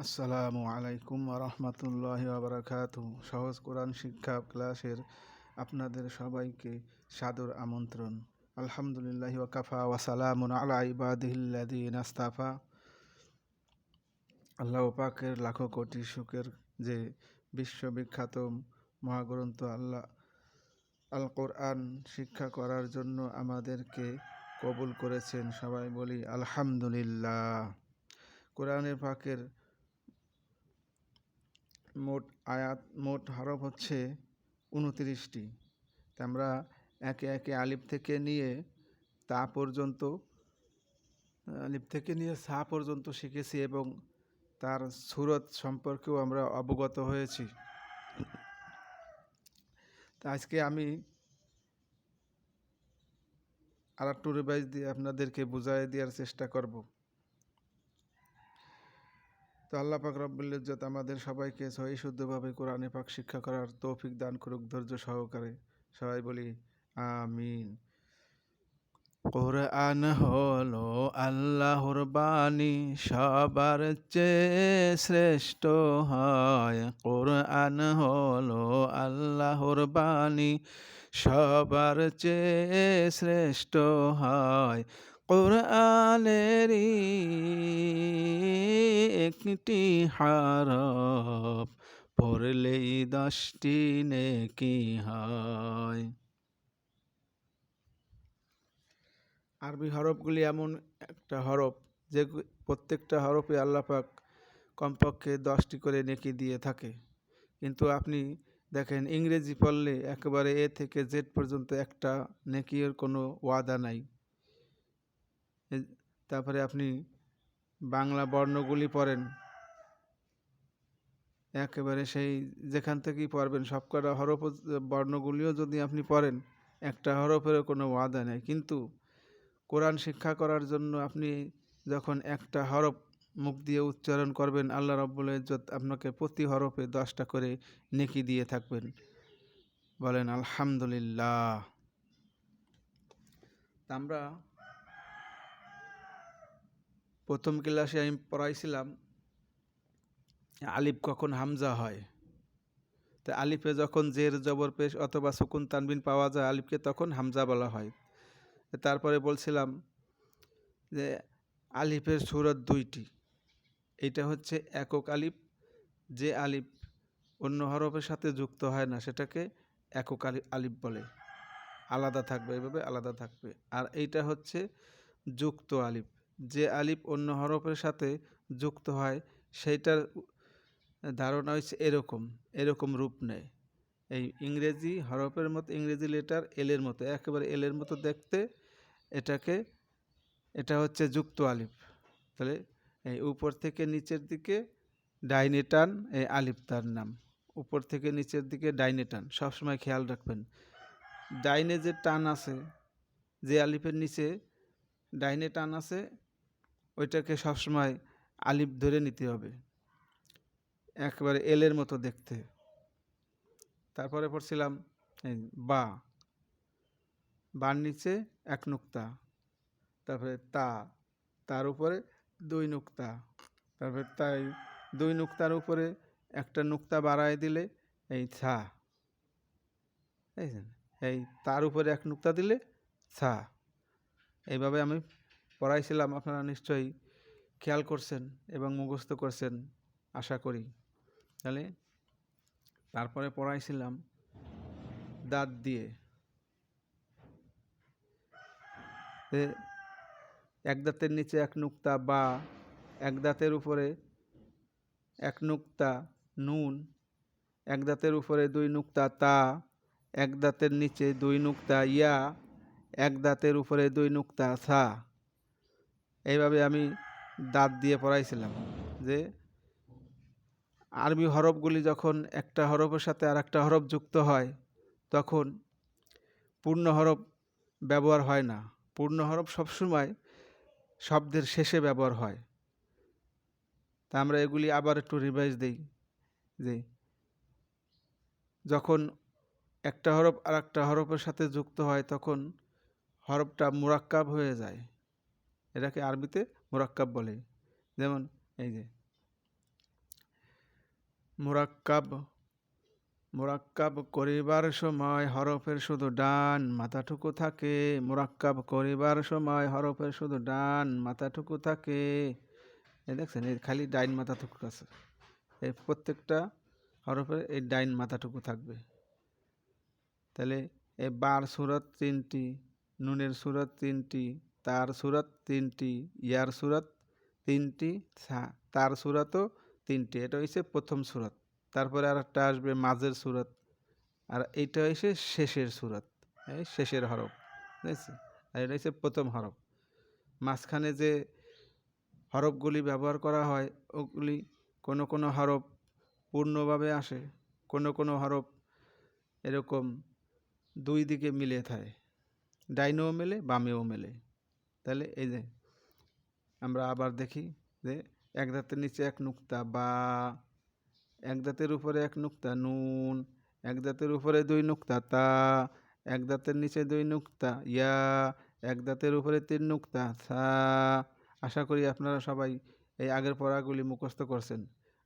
আসসালামু আলাইকুম রহমতুল্লাহি বারাকাতুহু। সহজ কোরআন শিক্ষা ক্লাসের আপনাদের সবাইকে সাদর আমন্ত্রণ। আলহামদুলিল্লাহি ওয়াকাফা ওয়া সালামুন আলা ইবাদিহিল্লাযিনা ইসতাফা। আল্লাহ পাকের লাখো কোটি শুকর যে বিশ্ববিখ্যাত মহাগ্রন্থ আল কোরআন শিক্ষা করার জন্য আমাদেরকে কবুল করেছেন। সবাই বলি আলহামদুলিল্লাহ। কোরআনের পাকের মোট হরফ হচ্ছে 29টি। আমরা একে একে আলিফ থেকে নিয়ে সা পর্যন্ত শিখেছি এবং তার সূরত সম্পর্কেও আমরা অবগত হয়েছি। তা আজকে আমি আরেকটু রিভাইজ দিয়ে আপনাদেরকে বুঝাই দেওয়ার চেষ্টা করব। তো আল্লাহ পাক রব্বুল ইজ্জত আমাদের সবাইকে সহি শুদ্ধভাবে কোরআনে পাক শিক্ষা করার তৌফিক দান করুক ধৈর্য সহকারে। সবাই বলি আমিন। কোরআন হলো আল্লাহর বাণী, সবার চেয়ে শ্রেষ্ঠ হয়। কোরআন হলো আল্লাহর বাণী, সবার চেয়ে শ্রেষ্ঠ হয়। কোরআনেরই একটি হরফ পড়লেই 10টি নেকি হয়। আরবি হরফগুলি এমন একটা হরফ যে প্রত্যেকটা হরফে আল্লাহ পাক কমপক্ষে 10টি করে নেকি দিয়ে থাকে। কিন্তু আপনি দেখেন ইংরেজি পড়লে একেবারে এ থেকে জেড পর্যন্ত একটা নেকির কোনো ওয়াদা নাই। তারপরে আপনি বাংলা বর্ণগুলি পড়েন, একেবারে সেই যেখান থেকেই পড়বেন সবকটা হরফ বর্ণগুলিও যদি আপনি পড়েন, একটা হরফেরও কোনো ওয়াদা নেই। কিন্তু কোরআন শিক্ষা করার জন্য আপনি যখন একটা হরফ মুখ দিয়ে উচ্চারণ করবেন, আল্লাহ রাব্বুল ইজ্জত আপনাকে প্রতি হরফে 10টা করে নেকি দিয়ে থাকবেন। বলেন আলহামদুলিল্লাহ। আমরা প্রথম ক্লাসে আমি পড়াইছিলাম আলিফ কখন হামজা হয়। তো আলিফে যখন জের জবর পেশ অথবা সুকুন তানবিন পাওয়া যায়, আলিফকে তখন হামজা বলা হয়। তারপরে বলছিলাম যে আলিফের সূরত 2টি। এইটা হচ্ছে একক আলিফ, যে আলিফ অন্য হরফের সাথে যুক্ত হয় না সেটাকে একক আলিফ বলে, আলাদা থাকবে, এভাবে আলাদা থাকবে। আর এইটা হচ্ছে যুক্ত আলিফ, যে আলিফ অন্য হরফের সাথে যুক্ত হয় সেইটার ধারণা হচ্ছে এরকম রূপ নেয়। এই ইংরেজি হরফের মতো, ইংরেজি লেটার এলের মতো, একেবারে এলের মতো দেখতে। এটা হচ্ছে যুক্ত আলিফ। তাহলে এই উপর থেকে নিচের দিকে ডাইনে টান, এই আলিফ তার নাম। উপর থেকে নিচের দিকে ডাইনে টান, সবসময় খেয়াল রাখবেন। ডাইনে যে টান আছে, যে আলিফের নিচে ডাইনে টান আছে, ওইটাকে সবসময় আলিফ ধরে নিতে হবে, একেবারে এলের মতো দেখতে। তারপরে পড়ছিলাম বার নিচে 1 নুক্তা, তারপরে তার উপরে 2 নুক্তা, তারপরে তাই 2 নুক্তার উপরে একটা নুক্তা বাড়ায় দিলে এই ছা, এই তার উপরে 1 নুক্তা দিলে ছা। এইভাবে আমি পড়াইছিলাম, আপনারা নিশ্চয়ই খেয়াল করছেন এবং মুখস্থ করছেন আশা করি। তাহলে তারপরে পড়াইছিলাম দাঁত দিয়ে। এক দাঁতের নিচে 1 নুক্তা বা, এক দাঁতের উপরে 1 নুক্তা নুন, এক দাঁতের উপরে 2 নুক্তা তা, এক দাঁতের নিচে 2 নুক্তা ইয়া, এক দাঁতের উপরে 2 নুক্তা সা। এইভাবে আমি দাঁত দিয়ে পড়াইছিলাম যে আরবি হরফগুলি যখন একটা হরফের সাথে আর একটা হরফ যুক্ত হয় তখন পূর্ণ হরফ ব্যবহার হয় না। পূর্ণ হরফ সবসময় শব্দের শেষে ব্যবহার হয়। তা আমরা এগুলি আবার একটু রিভাইজ দিই যে যখন একটা হরফ আর একটা হরফের সাথে যুক্ত হয় তখন হরফটা মুরাক্কাব হয়ে যায়। এটাকে আরবিতে মুরাক্কাব বলে। যেমন এই যে মুরাক্কাব মুরাক্কাব করিবার সময় হরফের শুধু ডান মাথাটুকু থাকে। মুরাক্কাব করিবার সময় হরফের শুধু ডান মাথাটুকু থাকে। এই দেখছেন, এই খালি ডাইন মাথাটুকু আছে। এই প্রত্যেকটা হরফের এই ডাইন মাথাটুকু থাকবে। তাহলে এই বার সুরত 3টি, নুনের সুরত 3টি, তার সুরত 3টি, ইয়ার সুরত 3টি, তার সুরতও 3টি। এটা হচ্ছে প্রথম সুরত। তারপরে আর একটা আসবে মাঝের সুরত, আর এইটা হচ্ছে শেষের সুরত, এই শেষের হরফ, বুঝেছি? আর এটা হচ্ছে প্রথম হরফ। মাঝখানে যে হরফগুলি ব্যবহার করা হয় ওগুলি কোনো কোনো হরফ পূর্ণভাবে আসে, কোনো কোনো হরফ এরকম দুই দিকে মিলে থাকে, ডাইনেও মেলে বামেও মেলে। তাহলে এই যে আমরা আবার দেখি যে এক দাঁতের নিচে এক নুক্তা বা, এক দাঁতের উপরে এক নুক্তা নুন, এক দাঁতের উপরে 2 নুক্তা তা, এক দাঁতের নিচে 2 নুক্তা ইয়া, এক দাঁতের উপরে 3 নুক্তা সা। আশা করি আপনারা সবাই এই আগের পড়াগুলি মুখস্থ করছেন।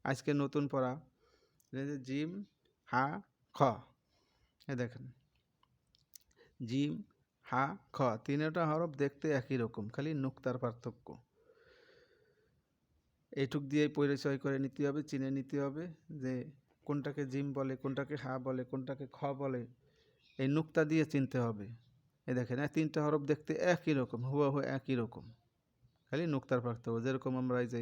আজকে নতুন পড়া, এই যে জিম হা খ। এই দেখেন, জিম হা খ, তিনটা হরফ দেখতে একই রকম, খালি নুক্তার পার্থক্য। এইটুক দিয়েই পরিচয় করে নিতে হবে, চিনে নিতে হবে যে কোনটাকে জিম বলে, কোনটাকে হা বলে, কোনটাকে খ বলে। এই নুক্তা দিয়ে চিনতে হবে। এই দেখেন, এই 3টা হরফ দেখতে একই রকম, হুবহু একই রকম, খালি নুক্তার পার্থক্য। যেরকম আমরা এই যে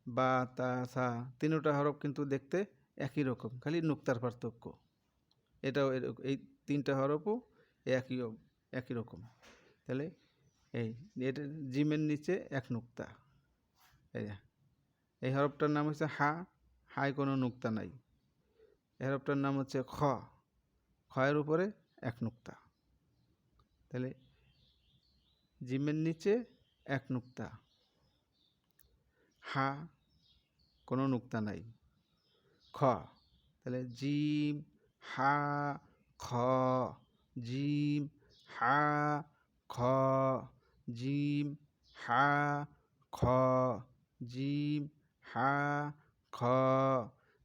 বা তা সা, 3টা হরফ কিন্তু দেখতে একই রকম, খালি নুক্তার পার্থক্য। এটাও এই 3টা হরফও একই একই রকম। তাহলে এই এটা জিমের নিচে এক নুক্তা। এই হরফটার নাম হচ্ছে হা, হায় কোনো নুক্তা নাই। এই হরফটার নাম হচ্ছে খ, খয়ের উপরে এক নুক্তা। তাহলে জিমের নিচে এক নুক্তা, হা কোনো নুক্তা নাই, খ। তাহলে জিম হা খ, জিম হা খ, জিম হা খ, জিম হা খ।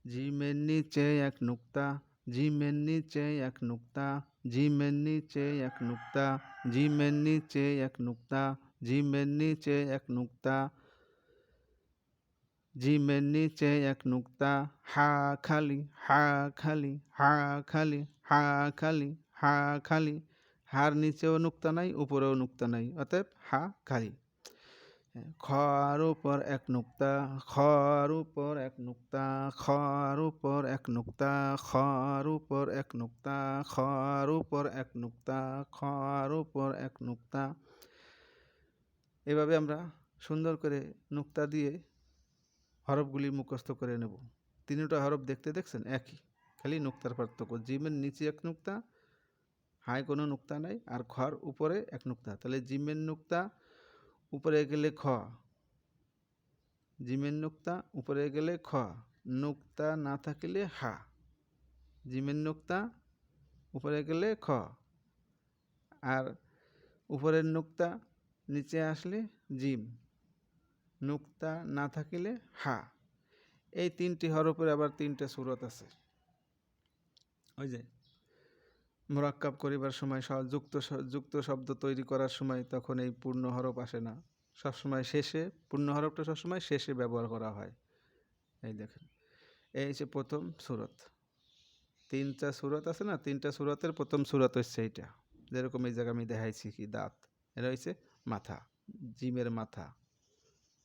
জিমের নিচে এক নুক্তা, জিমের নিচে এক নুক্তা, জিমের নিচে এক নুক্তা, জিমের নিচে এক নুক্তা, জিমের নিচে এক নুক্তা, জিমের নিচে এক নুক্তা। হা খালি, হা খালি, হা খালি, হা খালি, হা খালি। হার নিচেও নুক্তা নাই, উপরেও নুক্তা নাই, অতএব হা খালি। খর উপর এক নুক্তা, খর উপর এক নুক্তা, খর উপর এক নুক্তা, খর উপর এক নুক্তা, খর উপর এক নুক্তা, খর উপর এক নুক্তা। এভাবে আমরা সুন্দর করে নুক্তা দিয়ে হরফগুলি মুখস্থ করে নেব। 3টা হরফ দেখতে দেখছেন একই, খালি নুক্তার পার্থক্য। জিমের নিচে এক নুক্তা, হায় কোনো নুক্তা নাই, আর খর উপরে এক নুক্তা। তাহলে জিমের নুক্তা উপরে গেলে খ, জিমের নুক্তা উপরে গেলে খ, নুক্তা না থাকলে হা। জিমের নুক্তা উপরে গেলে খ, আর উপরের নুক্তা নিচে আসলে জিম, নুক্তা না থাকিলে হা। এই 3টি হরফের আবার 3টা সূরত আছে। ওই যে মুরাক্কাব করিবার সময় যুক্ত শব্দ তৈরি করার সময় তখন এই পূর্ণ হরফ আসে না, সবসময় শেষে, পূর্ণ হরফটা সবসময় শেষে ব্যবহার করা হয়। এই দেখেন, এই হচ্ছে প্রথম সূরত। 3টা সূরত আছে না, 3টা সূরতের প্রথম সূরত হচ্ছে এইটা। যেরকম এই জায়গায় আমি দেখাইছি কি দাঁত, এটা হচ্ছে মাথা, জিমের মাথা,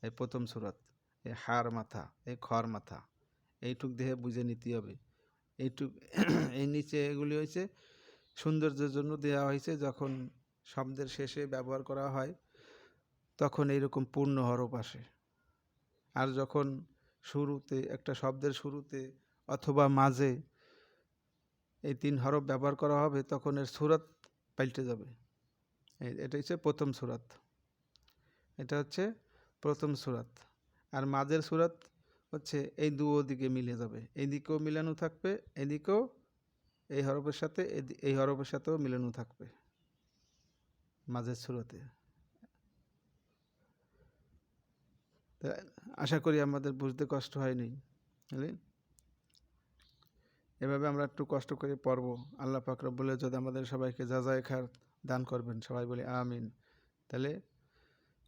এই প্রথম সূরত। এই হার মাথা, এই খর মাথা, এইটুক দেহে বুঝে নিতে হবে। এইটুক এই নিচে এগুলি হয়েছে সৌন্দর্যের জন্য দেওয়া হয়েছে। যখন শব্দের শেষে ব্যবহার করা হয় তখন এইরকম পূর্ণ হরফ আসে। আর যখন শুরুতে, একটা শব্দের শুরুতে অথবা মাঝে এই 3 হরফ ব্যবহার করা হবে তখন এর সূরত পাল্টে যাবে। এটা হচ্ছে প্রথম সূরত, এটা হচ্ছে প্রথম সূরত। আর মাঝের সূরত হচ্ছে এই দিকে মিলে যাবে, এইদিকেও মিলানো থাকবে, এদিকেও এই হরফের সাথে এই হরফের সাথেও মিলানো থাকবে মাঝের সূরতে। তা আশা করি আমাদের বুঝতে কষ্ট হয়নি, বুঝলেন? এভাবে আমরা একটু কষ্ট করে পড়ব। আল্লাহ পাক রব্বুল ইজ্জত আমাদের সবাইকে যাজায়ে খায়ের দান করবেন। সবাই বলি আমিন। তাহলে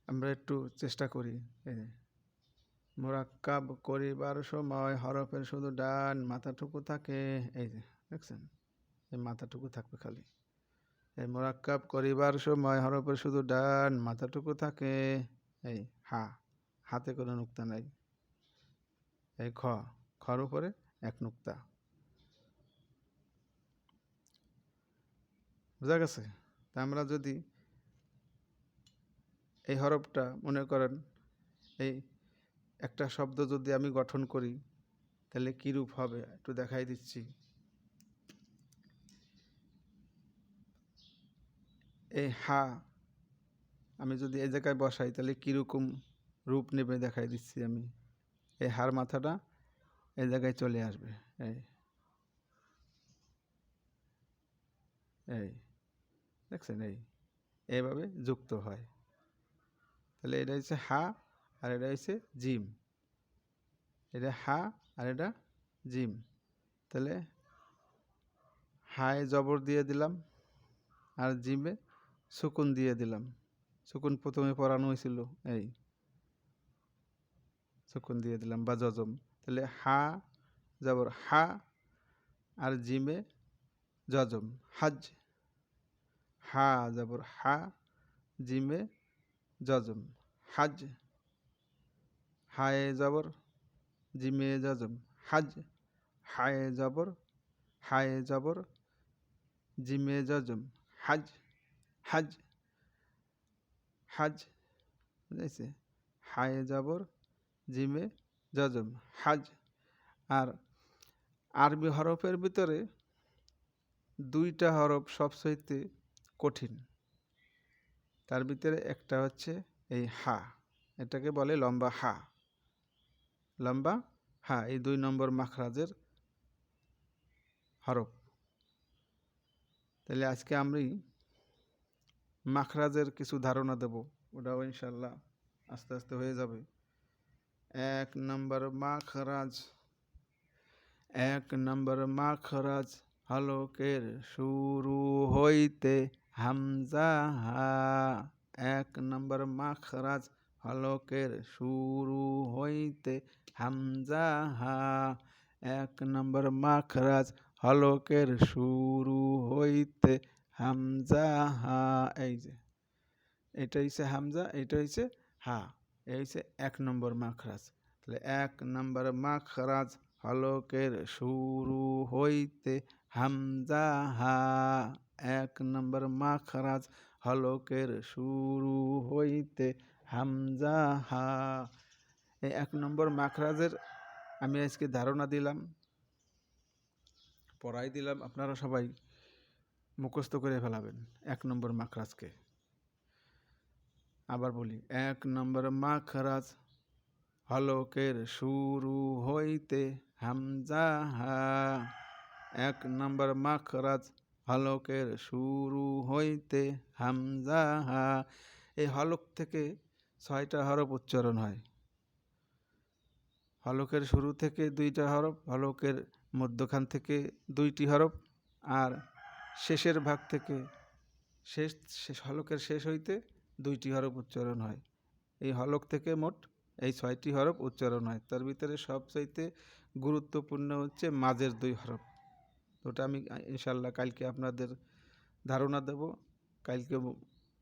আমরা একটু চেষ্টা করি। এই যে, মোরাক্কাব করিবার সময় হরফের শুধু ডান মাথাটুকু থাকে। এই যে দেখছেন, এই মাথাটুকু থাকবে খালি। এই মোরাক্কাব করিবার সময় হরফের শুধু ডান মাথাটুকু থাকে। এই হা, হাতে কোনো নুক্তা নাই। এই খর উপরে এক নুক্তা। বোঝা গেছে? তা আমরা যদি এই হরফটা মনে করেন, এই একটা শব্দ যদি আমি গঠন করি তাহলে কীরূপ হবে একটু দেখাই দিচ্ছি। এই হা আমি যদি এই জায়গায় বসাই তাহলে কীরকম রূপ নেবে দেখাই দিচ্ছি আমি। এই হার মাথাটা এই জায়গায় চলে আসবে। এই এই দেখছেন, এইভাবে যুক্ত হয়। তাহলে এটা হচ্ছে হা আর এটা হচ্ছে জিম। এটা হা আর এটা জিম। তাহলে হায় জবর দিয়ে দিলাম আর জিমে সুকুন দিয়ে দিলাম। সুকুন প্রথমে পড়ানো হয়েছিল, এই সুকুন দিয়ে দিলাম বা জজম। তাহলে হা জবর হা আর জিমে জজম হাজ। হা জবর হা, জিমে জজম হাজ। হায়ে জবর জিমে জজম হাজ। হায়ে জবর হায়ে জবর জিমে জজম হাজ। হাজ হাজ বুঝাইছে? হায়ে জবর জিমে জজম হাজ। আর আরবি হরফের ভিতরে দুইটা হরফ সবচাইতে কঠিন। তার ভিতরে একটা হচ্ছে এই হা, এটাকে বলে লম্বা হা। লম্বা হা এই 2 নম্বর মাখরাজের হরফ। তাহলে আজকে আমি মাখরাজের কিছু ধারণা দেব, ওটাও ইনশাল্লাহ আস্তে আস্তে হয়ে যাবে। 1 নম্বর মাখরাজ। 1 নম্বর মাখরাজ হলকের শুরু হইতে হামজা হা। 1 নম্বর মাখরাজ হলকের শুরু হইতে হামজা হা। 1 নম্বর মাখরাজ হলকের শুরু হইতে হামজা হা। এই যে এটা হচ্ছে হামজা, এটা হচ্ছে হা। এই হচ্ছে 1 নম্বর মাখরাজ। তাহলে 1 নম্বর মাখরাজ হলকের শুরু হইতে হামজা হা। 1 নম্বর মাখরাজ হলকের শুরু হইতে হামজা হা। এই 1 নম্বর মাখরাজের আমি আজকে ধারণা দিলাম, পড়াই দিলাম। আপনারা সবাই মুখস্থ করে ফেলাবেন 1 নম্বর মাখরাজকে। আবার বলি, 1 নম্বর মাখরাজ হলকের শুরু হইতে হামজা হা। 1 নম্বর মাখরাজ হলকের শুরু হইতে হামজা হা। এই হলক থেকে 6টা হরফ উচ্চারণ হয়। হলকের শুরু থেকে 2টা হরফ, হলকের মধ্যখান থেকে 2টি হরফ, আর শেষের ভাগ থেকে হলকের শেষ হইতে 2টি হরফ উচ্চারণ হয়। এই হলক থেকে মোট এই 6টি হরফ উচ্চারণ হয়। তার ভিতরে সবচাইতে গুরুত্বপূর্ণ হচ্ছে মাঝের 2 হরফ। ওটা আমি ইনশাল্লাহ কালকে আপনাদের ধারণা দেব, কালকে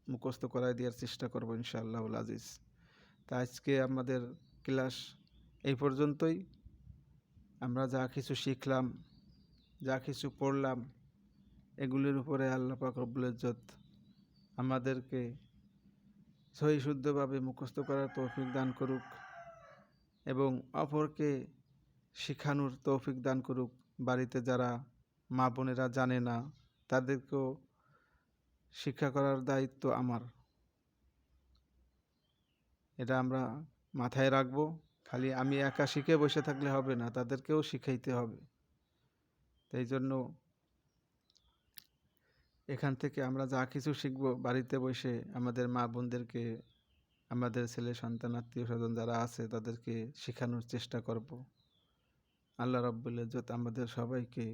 মুখস্থ করায় দেওয়ার চেষ্টা করব ইনশাআল্লাহুল আজিজ। তা আজকে আমাদের ক্লাস এই পর্যন্তই। আমরা যা কিছু শিখলাম, যা কিছু পড়লাম, এগুলির উপরে আল্লাহ পাক রব্বুল ইজ্জত আমাদেরকে সহি শুদ্ধভাবে মুখস্থ করার তৌফিক দান করুক এবং অপরকে শিখানোর তৌফিক দান করুক। বাড়িতে যারা মা বোনেরা জানে না তাদেরকেও শিক্ষা করার দায়িত্ব আমার। এটা আমরা মাথায় রাখবো। খালি আমি একা শিখে বসে থাকলে হবে না, তাদেরকেও শিখাইতে হবে। তাই জন্য এখান থেকে আমরা যা কিছু শিখব বাড়িতে বসে আমাদের মা বোনদেরকে, আমাদের ছেলে সন্তান, আত্মীয় স্বজন যারা আছে তাদেরকে শেখানোর চেষ্টা করব। আল্লাহ রাব্বুল ইজ্জত আমাদের সবাইকে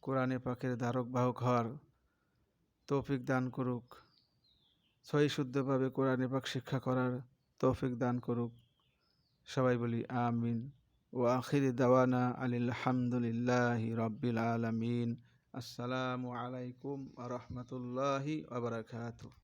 কোরআনে পাকের ধারক বাহক হওয়ার তৌফিক দান করুক, সহি শুদ্ধভাবে কোরআনে পাক শিক্ষা করার তৌফিক দান করুক। সবাই বলি আমিন। ওয়া আখিরি দাওয়ানা আনিল হামদুলিল্লাহি রাব্বিল আলামিন। আসসালামু আলাইকুম ওয়া রাহমাতুল্লাহি ওয়া বারাকাতুহু।